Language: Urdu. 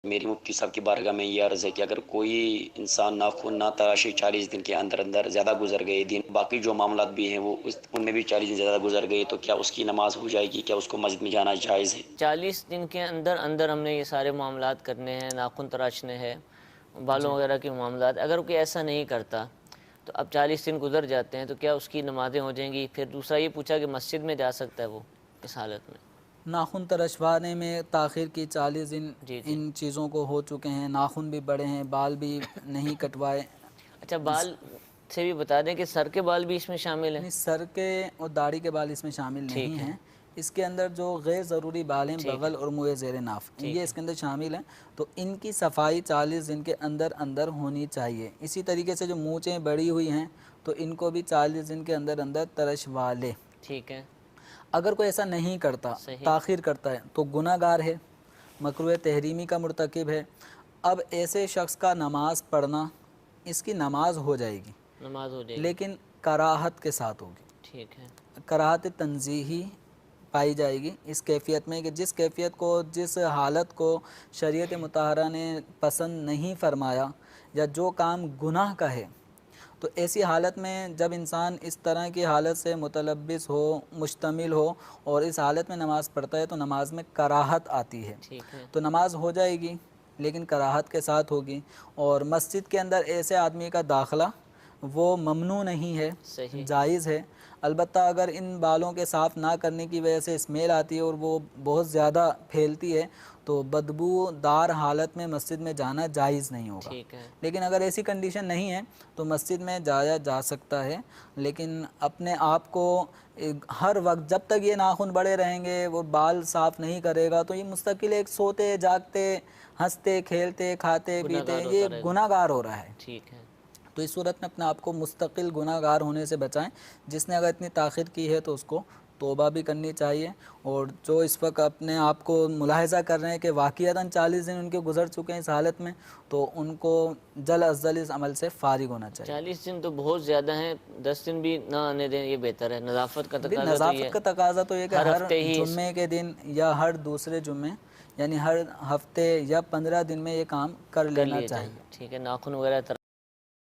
میری مفتی صاحب کی بارگاہ میں یہ عرض ہے کہ اگر کوئی انسان ناخن نہ تراشے 40 دن کے اندر اندر زیادہ گزر گئے دن، باقی جو معاملات بھی ہیں وہ ان میں بھی 40 دن زیادہ گزر گئے، تو کیا اس کی نماز ہو جائے گی؟ کیا اس کو مسجد میں جانا جائز ہے؟ 40 دن کے اندر اندر ہم نے یہ سارے معاملات کرنے ہیں، ناخن تراشنے ہیں، بالوں وغیرہ کے معاملات. اگر کوئی ایسا نہیں کرتا تو اب 40 دن گزر جاتے ہیں تو کیا اس کی نمازیں ہو جائیں گی؟ پھر دوسرا یہ پوچھا کہ مسجد میں جا سکتا ہے وہ اس حالت میں؟ ناخن ترشوانے میں تاخیر کی 40 دن جی جی. ان چیزوں کو ہو چکے ہیں، ناخن بھی بڑے ہیں، بال بھی نہیں کٹوائے. اچھا، بال سے بھی بتا دیں کہ سر کے بال بھی اس میں شامل ہیں؟ نہیں، سر کے اور داڑھی کے بال اس میں شامل نہیں ٹھیک ہے. ہیں. اس کے اندر جو غیر ضروری بال ہیں، ٹھیک ہے. بغل اور منہ زیر ناف، یہ ٹھیک ہے. اس کے اندر شامل ہیں. تو ان کی صفائی 40 دن کے اندر اندر ہونی چاہیے. اسی طریقے سے جو مونچھیں بڑی ہوئی ہیں تو ان کو بھی 40 دن کے اندر اندر ترشوا لے. ٹھیک ہے. اگر کوئی ایسا نہیں کرتا، صحیح. تاخیر کرتا ہے، تو گناہ گار ہے، مکروہ تحریمی کا مرتکب ہے. اب ایسے شخص کا نماز پڑھنا، اس کی نماز ہو جائے گی نماز ہو جائے گی. لیکن کراہت کے ساتھ ہوگی. ٹھیک ہے. کراہت تنزیہی پائی جائے گی اس کیفیت میں کہ جس کیفیت کو، جس حالت کو شریعت مطہرہ نے پسند نہیں فرمایا، یا جو کام گناہ کا ہے، تو ایسی حالت میں جب انسان اس طرح کی حالت سے متلبس ہو، مشتمل ہو، اور اس حالت میں نماز پڑھتا ہے تو نماز میں کراہت آتی ہے. ٹھیک ہے. تو نماز ہو جائے گی لیکن کراہت کے ساتھ ہوگی. اور مسجد کے اندر ایسے آدمی کا داخلہ وہ ممنوع نہیں ہے، صحیح. جائز ہے. البتہ اگر ان بالوں کے صاف نہ کرنے کی وجہ سے اسمیل آتی ہے اور وہ بہت زیادہ پھیلتی ہے تو بدبو دار حالت میں مسجد میں جانا جائز نہیں ہوگا. ٹھیک ہے. لیکن اگر ایسی کنڈیشن نہیں ہے تو مسجد میں جایا جا سکتا ہے، لیکن اپنے آپ کو ہر وقت جب تک یہ ناخن بڑے رہیں گے، وہ بال صاف نہیں کرے گا، تو یہ مستقل ایک سوتے جاگتے، ہنستے کھیلتے کھاتے گناہ پیتے گار یہ ہوتا رہے گا. گناہ گار ہو رہا ہے. ٹھیک ہے. تو اس صورت میں اپنے آپ کو مستقل گناہ گار ہونے سے بچائیں. جس نے اگر اتنی تاخیر کی ہے تو اس کو توبہ بھی کرنی چاہیے. اور جو اس وقت اپنے آپ کو ملاحظہ کر رہے ہیں کہ واقعتاً 40 دن ان کے گزر چکے ہیں اس حالت میں، تو ان کو جلد از جلد اس عمل سے فارغ ہونا چاہیے. 40 دن تو بہت زیادہ ہیں، 10 دن بھی نہ آنے دیں یہ بہتر ہے. نظافت کا تقاضا تو یہ نظافت کا تقاضا تو یہ کہ ہر ہر ہفتے ہی. جمعے کے دن یا ہر دوسرے جمعے، یعنی ہر ہفتے یا 15 دن میں یہ کام کر لینا لیے جائیں. چاہیے. ٹھیک ہے. ناخن وغیرہ